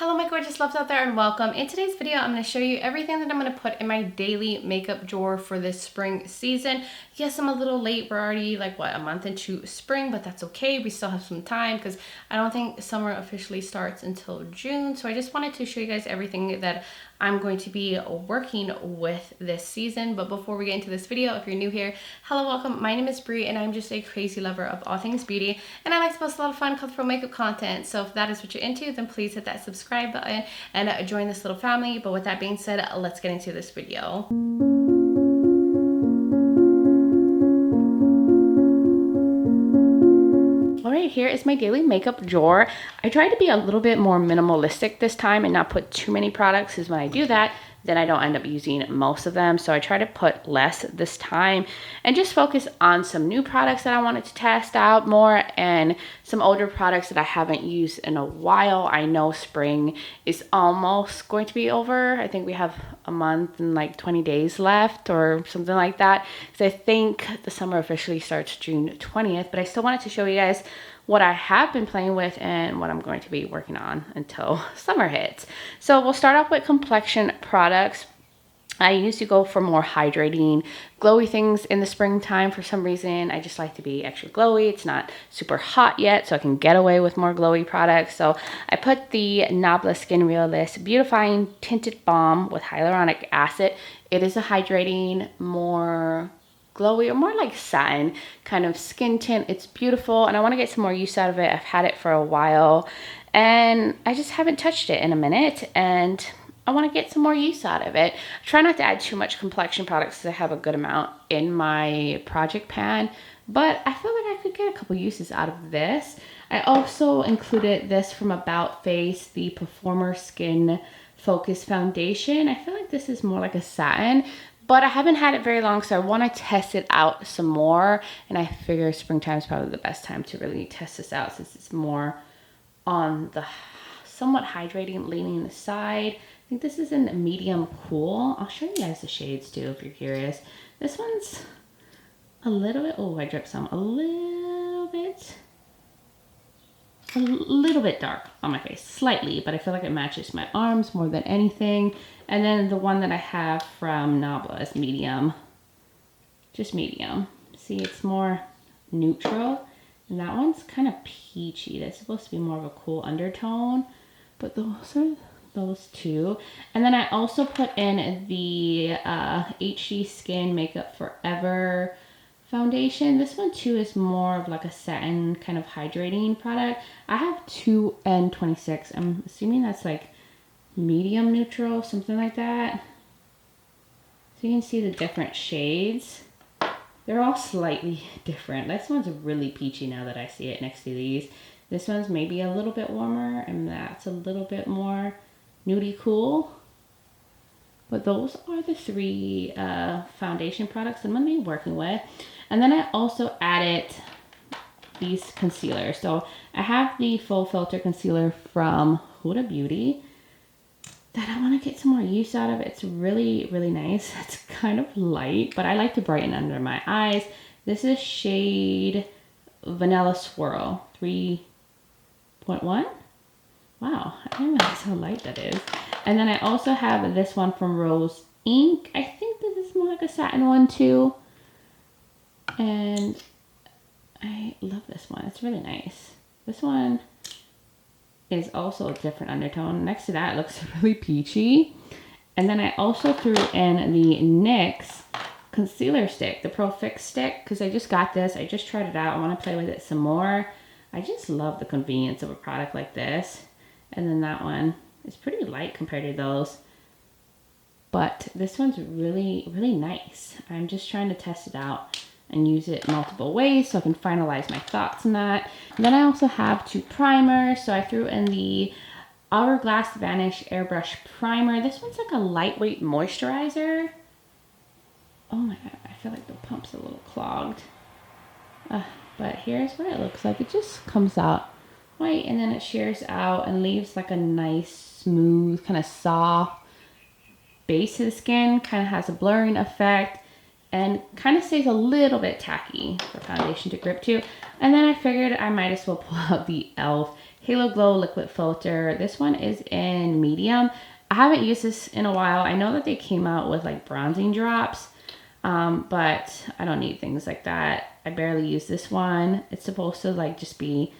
Hello my gorgeous loves out there and welcome. In today's video I'm going to show you everything that I'm going to put in my daily makeup drawer for this spring season. Yes, I'm a little late. We're already like a month into spring, but that's okay. We still have some time because I don't think summer officially starts until June. So I just wanted to show you guys everything that I'm going to be working with this season. But before we get into this video, if you're new here, hello, welcome. My name is Bri and I'm just a crazy lover of all things beauty, and I like to post a lot of fun, colorful makeup content. So if that is what you're into, then please hit that subscribe button and join this little family. But with that being said, let's get into this video. Alright, here is my daily makeup drawer. I tried to be a little bit more minimalistic this time and not put too many products, because when I do that, then I don't end up using most of them. So I try to put less this time and just focus on some new products that I wanted to test out more and some older products that I haven't used in a while. I know spring is almost going to be over. I think we have a month and like 20 days left or something like that. So I think the summer officially starts June 20th, but I still wanted to show you guys what I have been playing with and what I'm going to be working on until summer hits. So we'll start off with complexion products. I used to go for more hydrating, glowy things in the springtime. For some reason, I just like to be extra glowy. It's not super hot yet, so I can get away with more glowy products. So I put the Nabla Skin Realist Beautifying Tinted Balm with hyaluronic acid. It is a hydrating, more glowy or more like satin kind of skin tint. It's beautiful and I want to get some more use out of it. I've had it for a while and I just haven't touched it in a minute and I want to get some more use out of it. I try not to add too much complexion products because I have a good amount in my project pan, but I feel like I could get a couple uses out of this. I also included this from About Face, the Performer Skin Focus Foundation. I feel like this is more like a satin, but I haven't had it very long, so I want to test it out some more. And I figure springtime is probably the best time to really test this out since it's more on the somewhat hydrating, leaning side. I think this is in medium cool. I'll show you guys the shades too if you're curious. This one's a little bit, oh, I dripped some, a little bit dark on my face, slightly, but I feel like it matches my arms more than anything. And then the one that I have from Nabla is medium, just medium. See, it's more neutral, and that one's kind of peachy. That's supposed to be more of a cool undertone, but those are those two. And then I also put in the HD Skin Makeup Forever foundation. This one too is more of like a satin kind of hydrating product. I have 2N26. I'm assuming that's like medium neutral, something like that. So you can see the different shades. They're all slightly different. This one's really peachy now that I see it next to these. This one's maybe a little bit warmer and that's a little bit more nudie cool. But those are the three foundation products I'm going to be working with. And then I also added these concealers. So I have the Full Filter Concealer from Huda Beauty that I want to get some more use out of. It's really, really nice. It's kind of light, but I like to brighten under my eyes. This is shade Vanilla Swirl 3.1. Wow, I didn't realize how light that is. And then I also have this one from Rose Inc. I think this is more like a satin one too. And I love this one. It's really nice. This one is also a different undertone. Next to that, it looks really peachy. And then I also threw in the NYX concealer stick, the Pro Fix stick, because I just got this. I just tried it out. I want to play with it some more. I just love the convenience of a product like this. And then that one is pretty light compared to those. But this one's really, really nice. I'm just trying to test it out and use it multiple ways so I can finalize my thoughts on that. And then I also have two primers. So I threw in the Hourglass Vanish Airbrush Primer. This one's like a lightweight moisturizer. Oh my god, I feel like the pump's a little clogged. But here's what it looks like. It just comes out white and then it shears out and leaves like a nice, smooth, kind of soft base to the skin. Kind of has a blurring effect and kind of stays a little bit tacky for foundation to grip to. And then I figured I might as well pull out the e.l.f. Halo Glow Liquid Filter. This one is in medium. I haven't used this in a while. I know that they came out with like bronzing drops, but I don't need things like that. I barely use this one. It's supposed to like just be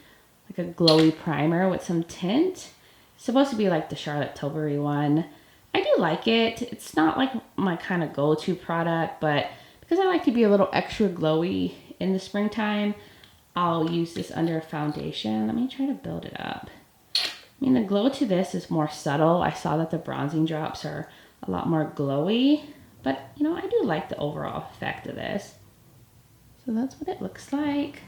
like a glowy primer with some tint. It's supposed to be like the Charlotte Tilbury one. I do like it. It's not like my kind of go-to product, but because I like to be a little extra glowy in the springtime, I'll use this under a foundation. Let me try to build it up. I mean, the glow to this is more subtle. I saw that the bronzing drops are a lot more glowy, but you know, I do like the overall effect of this. So that's what it looks like.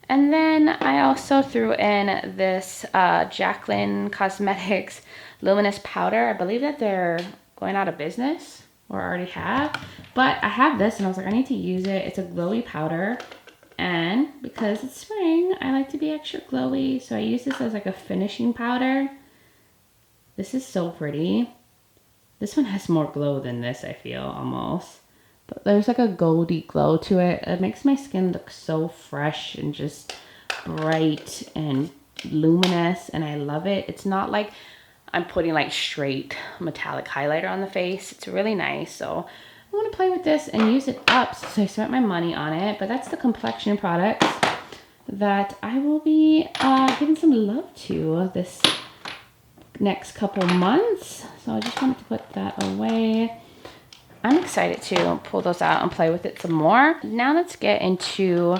And then I also threw in this Jaclyn Cosmetics Luminous Powder. I believe that they're going out of business or already have, but I have this and I was like, I need to use it. It's a glowy powder, and because it's spring, I like to be extra glowy, so I use this as like a finishing powder. This is so pretty. This one has more glow than this, I feel, almost. But there's like a goldy glow to it. It makes my skin look so fresh and just bright and luminous, and I love it. It's not like I'm putting like straight metallic highlighter on the face. It's really nice. So I want to play with this and use it up. So I spent my money on it, but that's the complexion products that I will be giving some love to this next couple months. So I just wanted to put that away. I'm excited to pull those out and play with it some more. Now let's get into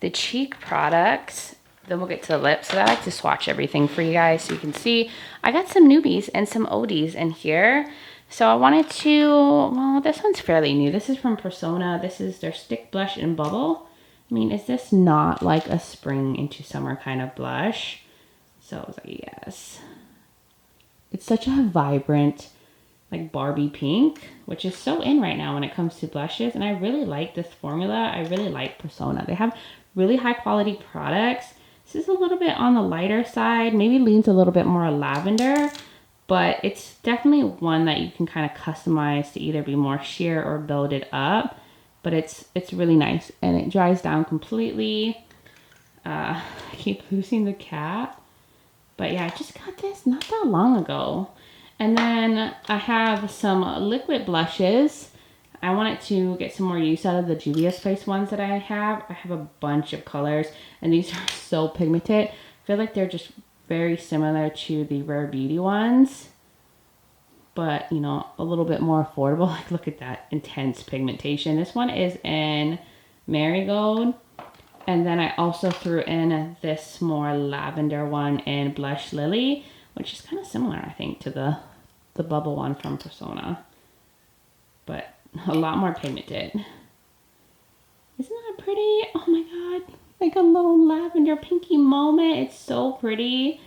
the cheek products. Then we'll get to the lips. So I like to swatch everything for you guys so you can see. I got some newbies and some oldies in here. So I wanted to, well, this one's fairly new. This is from Persona. This is their Stick Blush in Bubble. I mean, is this not like a spring into summer kind of blush? So I was like, yes. It's such a vibrant, like Barbie pink, which is so in right now when it comes to blushes. And I really like this formula. I really like Persona. They have really high quality products. This is a little bit on the lighter side, maybe leans a little bit more lavender, but it's definitely one that you can kind of customize to either be more sheer or build it up. But it's really nice, and it dries down completely. I keep losing the cap. But yeah, I just got this not that long ago. And then I have some liquid blushes. I wanted to get some more use out of the Juvia's Place ones that I have. I have a bunch of colors, and these are so pigmented. I feel like they're just very similar to the Rare Beauty ones, but you know, a little bit more affordable. Like, look at that intense pigmentation. This one is in Marigold. And then I also threw in this more lavender one in Blush Lily, which is kind of similar, I think, to the bubble one from Persona, but a lot more pigmented. Isn't that pretty? Oh my god, like a little lavender pinky moment. It's so pretty.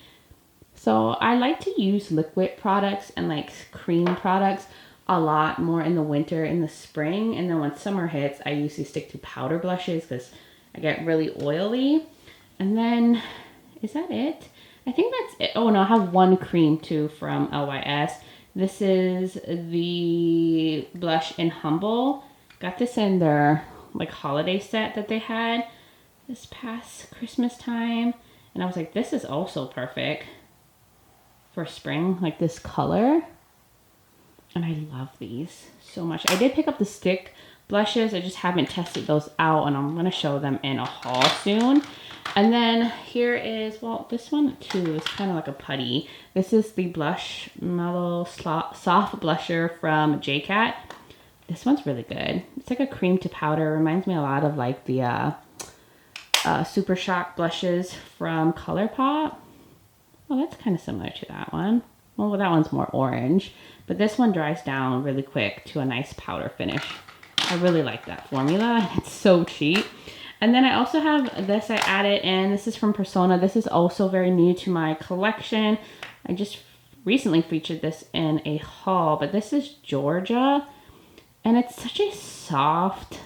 So I like to use liquid products and like cream products a lot more in the winter, in the spring, and then when summer hits, I usually stick to powder blushes because I get really oily. And then, is that it? I think that's it. Oh no, I have one cream too from LYS. This is the blush in Humble. Got this in their like holiday set that they had this past Christmas time. And I was like, this is also perfect for spring, like this color. And I love these so much. I did pick up the stick blushes. I just haven't tested those out, and I'm going to show them in a haul soon. And then here is, well, this one too is kind of like a putty. This is the Blush Mellow Soft Blusher from JCat. This one's really good. It's like a cream to powder. Reminds me a lot of like the Super Shock blushes from Colourpop. Oh, that's kind of similar to that one. Well, that one's more orange. But this one dries down really quick to a nice powder finish. I really like that formula. It's so cheap. And then I also have this I added in. This is from Persona. This is also very new to my collection. I just recently featured this in a haul, but this is Georgia. And it's such a soft,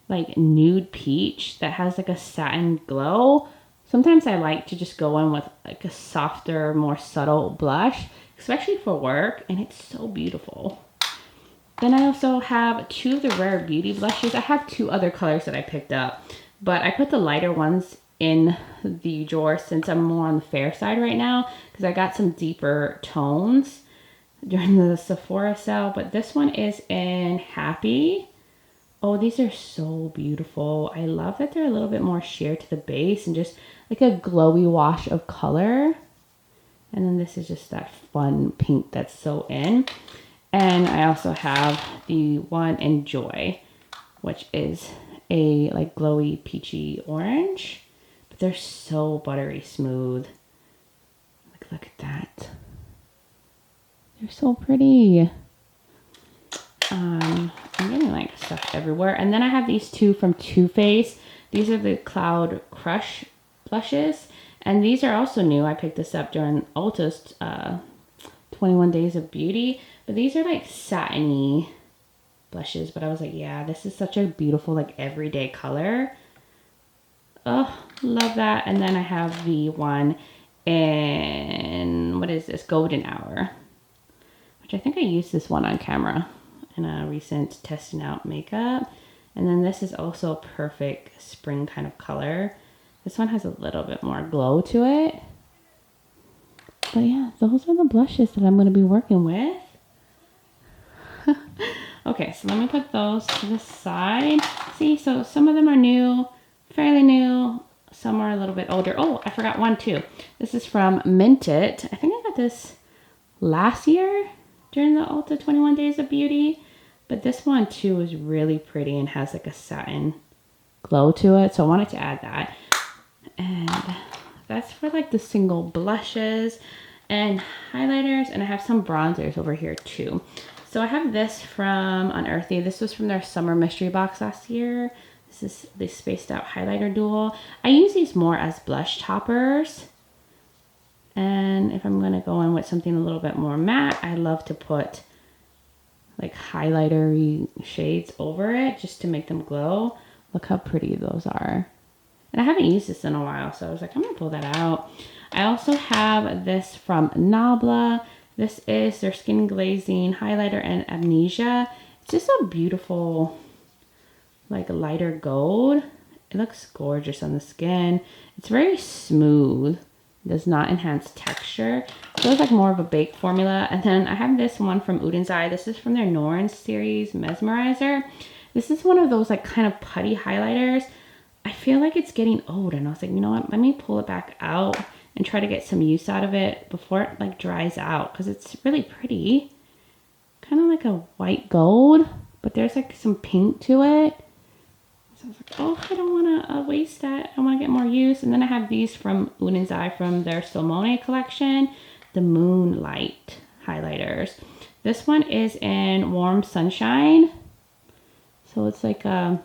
like nude peach that has like a satin glow. Sometimes I like to just go in with like a softer, more subtle blush, especially for work, and it's so beautiful. Then I also have two of the Rare Beauty blushes. I have two other colors that I picked up, but I put the lighter ones in the drawer since I'm more on the fair side right now, because I got some deeper tones during the Sephora sale. But this one is in Happy. Oh, these are so beautiful. I love that they're a little bit more sheer to the base and just like a glowy wash of color. And then this is just that fun pink that's so in. And I also have the one in Joy, which is a like glowy peachy orange. But they're so buttery smooth. Like, look at that. They're so pretty. I'm getting like stuff everywhere. And then I have these two from Too Faced. These are the Cloud Crush blushes. And these are also new. I picked this up during Ulta's 21 Days of Beauty. But these are like satiny blushes. But I was like, yeah, this is such a beautiful like everyday color. Oh, love that. And then I have the one in, what is this? Golden Hour. Which I think I used this one on camera in a recent testing out makeup. And then this is also a perfect spring kind of color. This one has a little bit more glow to it. But yeah, those are the blushes that I'm going to be working with. Okay, so let me put those to the side. See, so some of them are new, fairly new. Some are a little bit older. Oh, I forgot one too. This is from Mint It. I think I got this last year during the Ulta 21 Days of Beauty. But this one too is really pretty and has like a satin glow to it. So I wanted to add that. And that's for like the single blushes and highlighters. And I have some bronzers over here too. So I have this from Unearthly. This was from their summer mystery box last year. This is the Spaced Out Highlighter Dual. I use these more as blush toppers. And if I'm going to go in with something a little bit more matte, I love to put like highlighter-y shades over it just to make them glow. Look how pretty those are. And I haven't used this in a while, so I was like, I'm going to pull that out. I also have this from Nabla. This is their Skin Glazing Highlighter and Amnesia. It's just a beautiful, like lighter gold. It looks gorgeous on the skin. It's very smooth. It does not enhance texture. It feels like more of a baked formula. And then I have this one from Udenzai. This is from their Norin series, Mesmerizer. This is one of those like kind of putty highlighters. I feel like it's getting old, and I was like, you know what? Let me pull it back out and try to get some use out of it before it like dries out, because it's really pretty. Kind of like a white gold, but there's like some pink to it. So I was like, oh, I don't want to waste that. I want to get more use. And then I have these from Udenzai from their Salmone collection, the Moonlight highlighters. This one is in Warm Sunshine. So it's like a,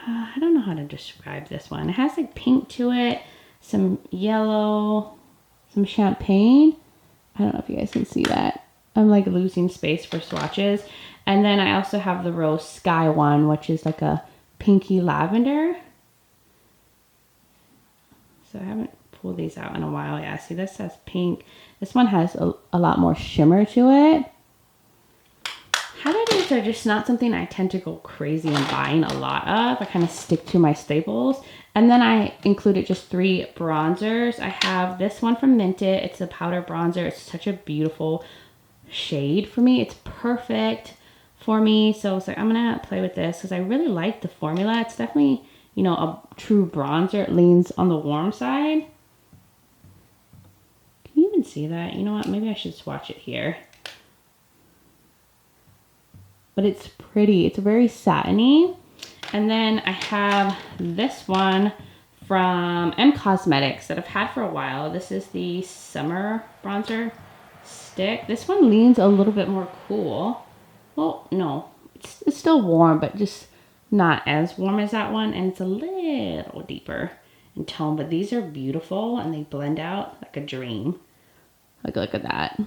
I don't know how to describe this one. It has like pink to it, some yellow, some champagne. I don't know if you guys can see that. I'm like losing space for swatches. And then I also have the Rose Sky one, which is like a pinky lavender. So I haven't pulled these out in a while. Yeah, see, this has pink. This one has a lot more shimmer to it. Highlighters are just not something I tend to go crazy and buying a lot of. I kind of stick to my staples. And then I included just 3 bronzers. I have this one from Mint It. It's a powder bronzer. It's such a beautiful shade for me. It's perfect for me. So I was like, I'm going to play with this because I really like the formula. It's definitely, you know, a true bronzer. It leans on the warm side. Can you even see that? You know what? Maybe I should swatch it here. But it's pretty. It's very satiny. And then I have this one from Cosmetics that I've had for a while. This is the Summer Bronzer Stick. This one leans a little bit more cool. Well, no. It's still warm, but just not as warm as that one. And it's a little deeper in tone. But these are beautiful and they blend out like a dream. Like, look at that.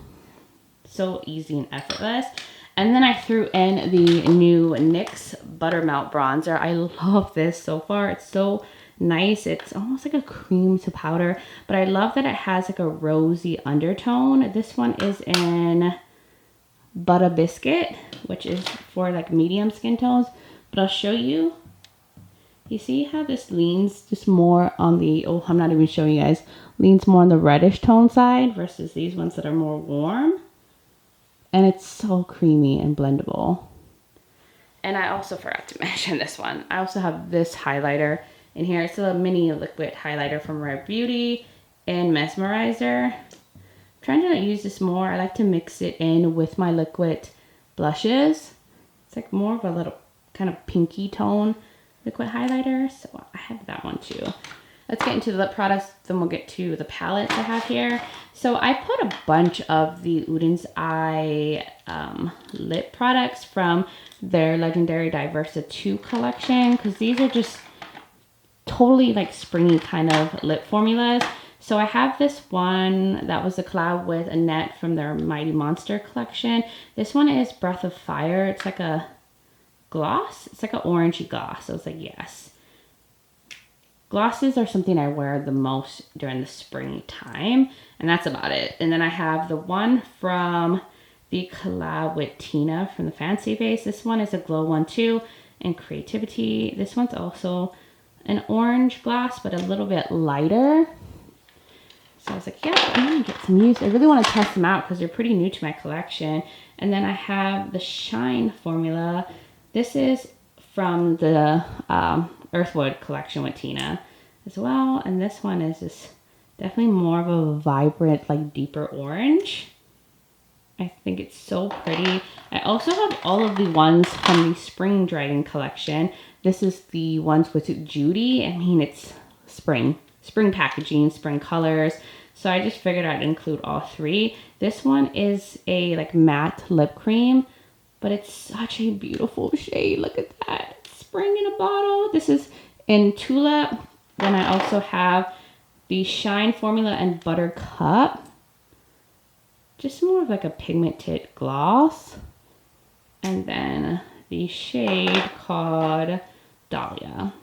So easy and effortless. And then I threw in the new NYX Buttermelt Bronzer. I love this so far. It's so nice. It's almost like a cream to powder, but I love that it has like a rosy undertone. This one is in Butter Biscuit, which is for like medium skin tones, but I'll show you. You see how this leans just more on the, oh, I'm not even showing you guys, leans more on the reddish tone side versus these ones that are more warm. And it's so creamy and blendable. And I also forgot to mention this one. I also have this highlighter in here. It's a mini liquid highlighter from Rare Beauty and Mesmerizer. I'm trying to use this more. I like to mix it in with my liquid blushes. It's like more of a little kind of pinky tone liquid highlighter. So I have that one too. Let's get into the lip products, then we'll get to the palettes I have here. So I put a bunch of the Uden's Eye lip products from their legendary Diversa 2 collection, because these are just totally like springy kind of lip formulas. So I have this one that was a collab with Annette from their Mighty Monster collection. This one is Breath of Fire. It's like a gloss. It's like an orangey gloss. So I was like, yes. Glosses are something I wear the most during the springtime, and that's about it. And then I have the one from the collab with Tina from the Fancy Base. This one is a glow one too, and Creativity. This one's also an orange gloss, but a little bit lighter. So I was like, yeah, I'm gonna get some use. I really want to test them out because they're pretty new to my collection. And then I have the Shine formula. This is from the Earthwood collection with Tina as well. And this one is just definitely more of a vibrant, like deeper orange. I think it's so pretty. I also have all of the ones from the Spring Dragon collection. This is the ones with Judy. I mean, it's spring packaging, spring colors. So I just figured I'd include all three. This one is a like matte lip cream, but it's such a beautiful shade. Look at that. Spring in a bottle. This is in Tulip. Then I also have the Shine formula and Buttercup. Just more of like a pigmented gloss. And then the shade called Dahlia.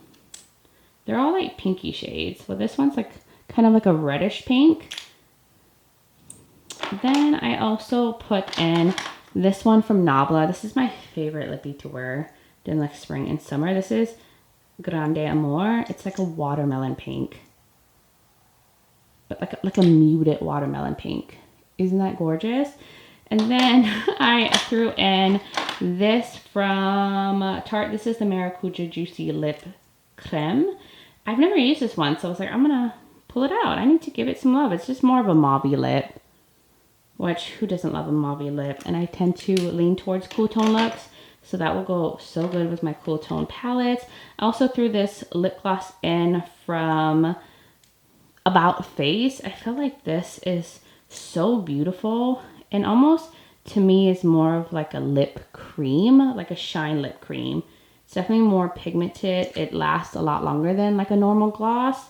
They're all like pinky shades. So this one's like kind of like a reddish pink. Then I also put in this one from Nabla. This is my favorite lippy to wear in like spring and summer. This is Grande Amor. It's like a watermelon pink, but like a muted watermelon pink. Isn't that gorgeous? And then I threw in this from Tarte. This is the Maracuja Juicy Lip Creme. I've never used this one, so I was like, I'm gonna pull it out. I need to give it some love. It's just more of a mauvey lip, which who doesn't love a mauvey lip? And I tend to lean towards cool tone looks. So that will go so good with my cool tone palettes. I also threw this lip gloss in from About Face. I feel like this is so beautiful and almost to me is more of like a lip cream, like a shine lip cream. It's definitely more pigmented. It lasts a lot longer than like a normal gloss.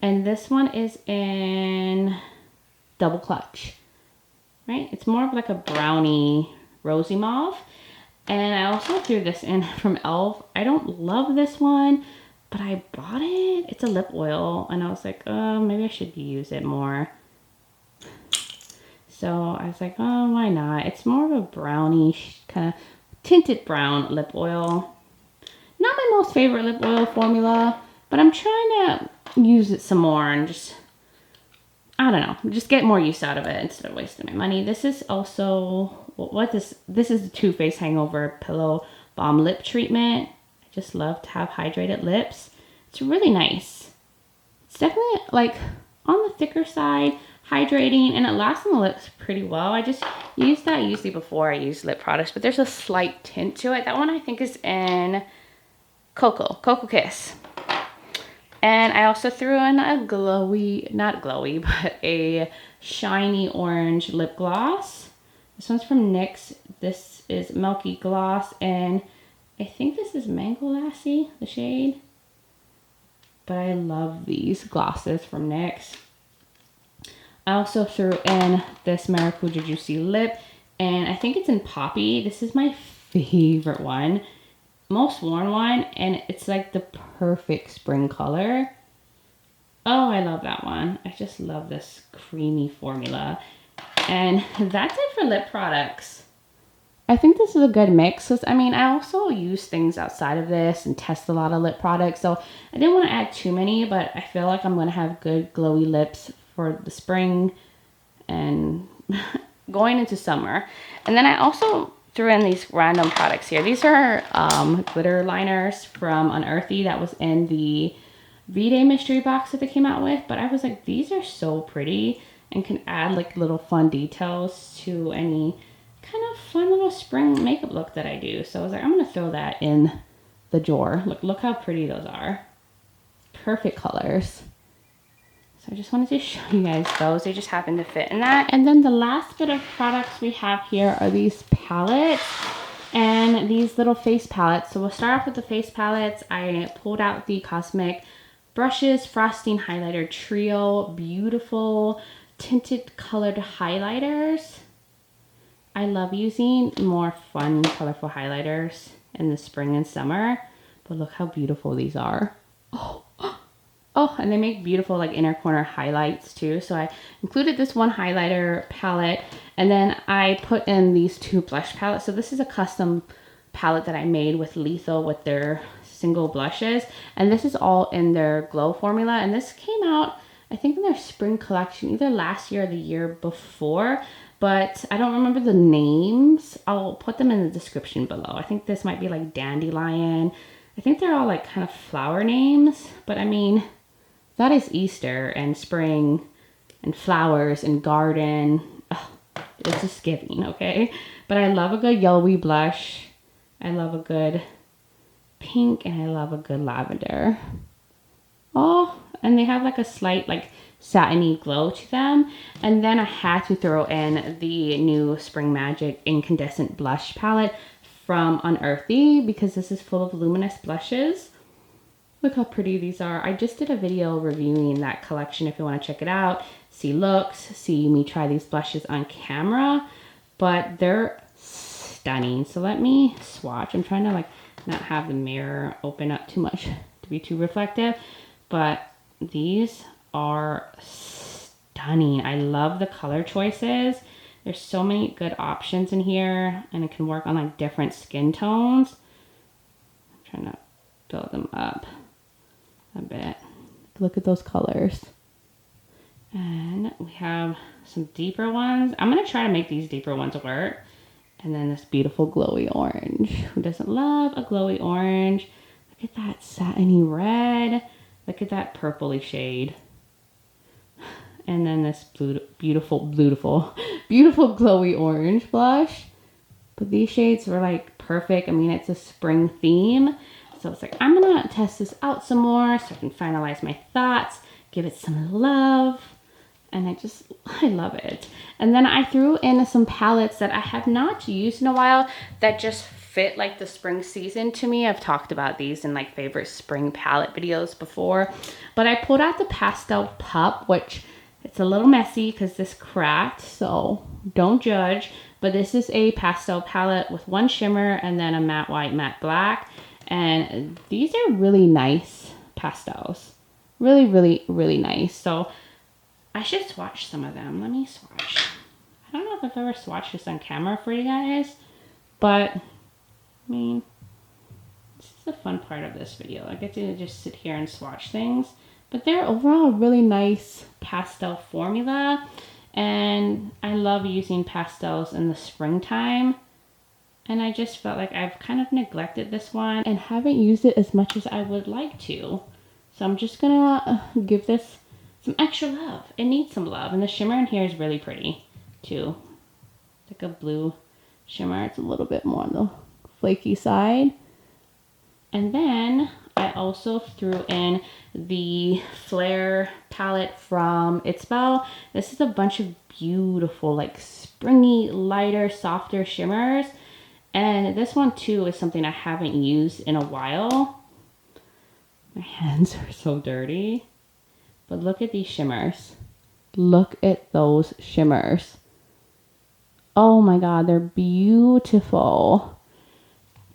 And this one is in Double Clutch, right? It's more of like a brownie rosy mauve. And I also threw this in from e.l.f. I don't love this one, but I bought it. It's a lip oil, and I was like, oh, maybe I should use it more. So I was like, oh, why not? It's more of a brownish, kind of tinted brown lip oil. Not my most favorite lip oil formula, but I'm trying to use it some more and just, I don't know, just get more use out of it instead of wasting my money. This is also... This is the Too Faced Hangover Pillow Balm Lip Treatment. I just love to have hydrated lips. It's really nice. It's definitely like on the thicker side, hydrating, and it lasts on the lips pretty well. I just use that usually before I use lip products, but there's a slight tint to it. That one I think is in Cocoa Kiss. And I also threw in a glowy, not glowy, but a shiny orange lip gloss. This one's from NYX. This is Milky Gloss, and I think this is Mango Lassie, the shade. But I love these glosses from NYX. I also threw in this Maracuja Juicy Lip, and I think it's in Poppy. This is my favorite one. Most worn one, and it's like the perfect spring color. Oh, I love that one. I just love this creamy formula. And that's it for lip products. I think this is a good mix because, I mean, I also use things outside of this and test a lot of lip products. So I didn't want to add too many, but I feel like I'm going to have good glowy lips for the spring and going into summer. And then I also threw in these random products here. These are glitter liners from Unearthly that was in the V-Day mystery box that they came out with. But I was like, these are so pretty and can add like little fun details to any kind of fun little spring makeup look that I do. So I was like, I'm going to throw that in the drawer. Look how pretty those are. Perfect colors. So I just wanted to show you guys those. They just happen to fit in that. And then the last bit of products we have here are these palettes and these little face palettes. So we'll start off with the face palettes. I pulled out the Cosmic brushes, Frosting Highlighter Trio, beautiful tinted colored highlighters. I love using more fun, colorful highlighters in the spring and summer, but look how beautiful these are. Oh, and they make beautiful like inner corner highlights too. So I included this one highlighter palette, and then I put in these two blush palettes. So this is a custom palette that I made with Lethal with their single blushes, and this is all in their Glow formula, and this came out, I think, in their spring collection, either last year or the year before. But I don't remember the names. I'll put them in the description below. I think this might be like Dandelion. I think they're all like kind of flower names. But I mean, that is Easter and spring and flowers and garden. Oh, it's just giving, okay? But I love a good yellowy blush. I love a good pink, and I love a good lavender. Oh, and they have like a slight like satiny glow to them. And then I had to throw in the new Spring Magic Incandescent Blush Palette from Unearthly because this is full of luminous blushes. Look how pretty these are. I just did a video reviewing that collection if you want to check it out. See looks, see me try these blushes on camera, but they're stunning. So let me swatch. I'm trying to like not have the mirror open up too much to be too reflective, but these are stunning. I love the color choices. There's so many good options in here, and it can work on like different skin tones. I'm trying to build them up a bit. Look at those colors. And we have some deeper ones. I'm going to try to make these deeper ones work. And then this beautiful glowy orange. Who doesn't love a glowy orange? Look at that satiny red. Look at that purpley shade. And then this beautiful glowy orange blush. But these shades were like perfect. I mean, it's a spring theme. So it's like, I'm gonna test this out some more so I can finalize my thoughts, give it some love. And I love it. And then I threw in some palettes that I have not used in a while that just fit like the spring season to me. I've talked about these in like favorite spring palette videos before. But I pulled out the Pastel Pup, which it's a little messy because this cracked, so don't judge. But this is a pastel palette with one shimmer and then a matte white, matte black. And these are really nice pastels. Really, really, really nice. So I should swatch some of them. Let me swatch. I don't know if I've ever swatched this on camera for you guys, but I mean, this is the fun part of this video. I get to just sit here and swatch things. But they're overall a really nice pastel formula. And I love using pastels in the springtime. And I just felt like I've kind of neglected this one and haven't used it as much as I would like to. So I'm just gonna give this some extra love. It needs some love. And the shimmer in here is really pretty too. It's like a blue shimmer. It's a little bit more on the flaky side. And then I also threw in the Flare palette from ItsBel. This is a bunch of beautiful, like springy, lighter, softer shimmers. And this one too is something I haven't used in a while. My hands are so dirty. But look at these shimmers. Look at those shimmers. Oh my God, they're beautiful.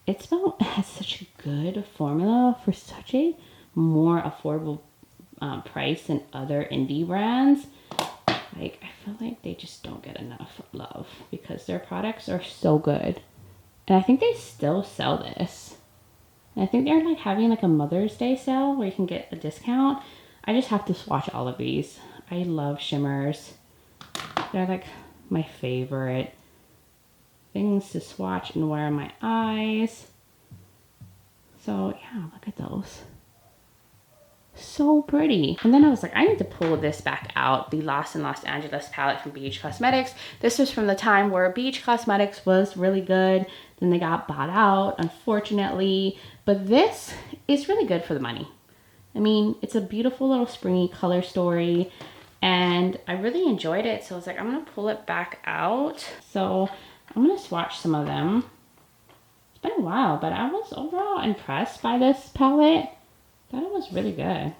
ItsBel has such a good formula for such a more affordable price than other indie brands. Like, I feel like they just don't get enough love because their products are so good. And I think they still sell this. And I think they're like having like a Mother's Day sale where you can get a discount. I just have to swatch all of these. I love shimmers. They're like my favorite things to swatch and wear on my eyes. So yeah, look at those. So pretty. And then I was like, I need to pull this back out, the Lost in Los Angeles palette from Beaute Cosmetics. This was from the time where Beaute Cosmetics was really good. Then they got bought out, unfortunately. But this is really good for the money. I mean, it's a beautiful little springy color story. And I really enjoyed it. So I was like, I'm going to pull it back out. So I'm going to swatch some of them. It's been a while, but I was overall impressed by this palette. I thought it was really good.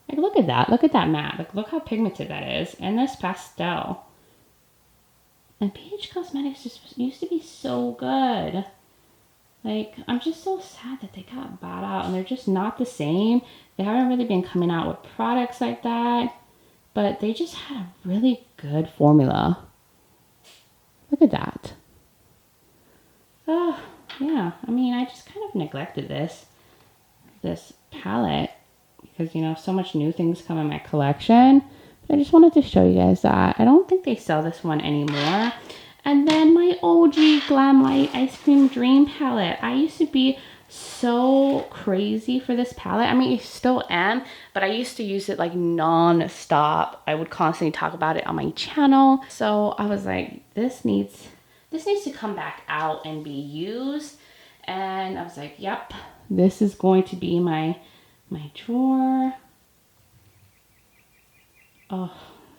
Like, look at that. Look at that matte. Like, look how pigmented that is. And this pastel. And Beaute Cosmetics just used to be so good. Like, I'm just so sad that they got bought out and they're just not the same. They haven't really been coming out with products like that. But they just had a really good formula. Look at that. Oh, yeah. I mean, I just kind of neglected this palette because, you know, so much new things come in my collection. But I just wanted to show you guys that. I don't think they sell this one anymore. And then my OG Glamlight Ice Cream Dream palette. I used to be so crazy for this palette. I mean, I still am, but I used to use it like non-stop. I would constantly talk about it on my channel. So I was like, this needs to come back out and be used. And I was like, yep, this is going to be my drawer. Oh,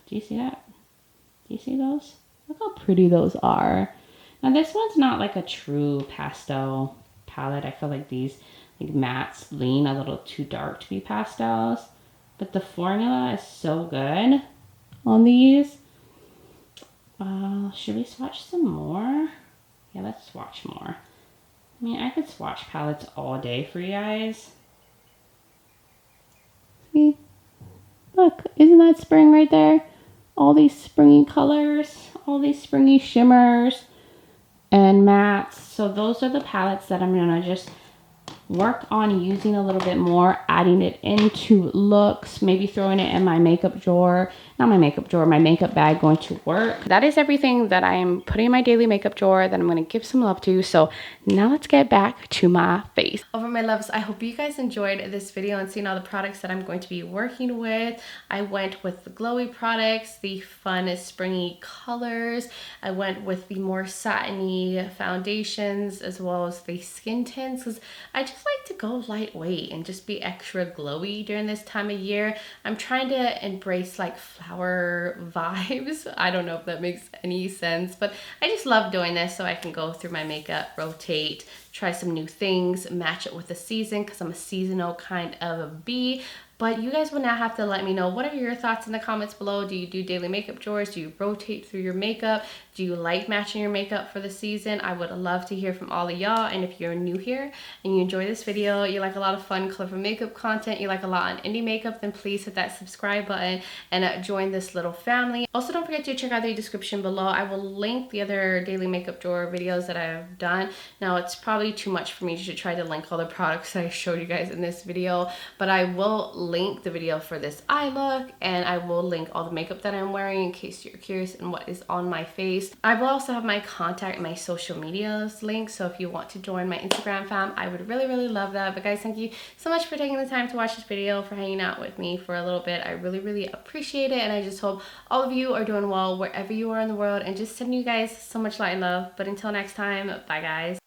do you see that? Do you see those? Look how pretty those are. Now this one's not like a true pastel palette. I feel like these like mattes lean a little too dark to be pastels. But the formula is so good on these. Should we swatch some more? Yeah, let's swatch more. I mean, I could swatch palettes all day for you guys. See? Look, isn't that spring right there? All these springy colors, all these springy shimmers and mattes. So those are the palettes that I'm gonna just work on using a little bit more, adding it into looks, maybe throwing it in my makeup drawer. Not my makeup drawer, my makeup bag going to work. That is everything that I'm putting in my daily makeup drawer that I'm going to give some love to. So now let's get back to my face. Over my loves, I hope you guys enjoyed this video and seeing all the products that I'm going to be working with. I went with the glowy products, the fun springy colors. I went with the more satiny foundations as well as the skin tints because I just like to go lightweight and just be extra glowy during this time of year. I'm trying to embrace like flower vibes. I don't know if that makes any sense, but I just love doing this so I can go through my makeup, rotate, try some new things, match it with the season because I'm a seasonal kind of a bee. But you guys will now have to let me know, what are your thoughts in the comments below? Do you do daily makeup drawers? Do you rotate through your makeup? Do you like matching your makeup for the season? I would love to hear from all of y'all. And if you're new here and you enjoy this video, you like a lot of fun, clever makeup content, you like a lot on indie makeup, then please hit that subscribe button and join this little family. Also, don't forget to check out the description below. I will link the other daily makeup drawer videos that I've done. Now, it's probably too much for me to try to link all the products that I showed you guys in this video, but I will link the video for this eye look, and I will link all the makeup that I'm wearing in case you're curious and what is on my face. I will also have my contact and my social medias linked, so if you want to join my Instagram fam, I would really love that. But guys, thank you so much for taking the time to watch this video, for hanging out with me for a little bit. I really appreciate it, and I just hope all of you are doing well wherever you are in the world, and just sending you guys so much light and love. But until next time, bye guys.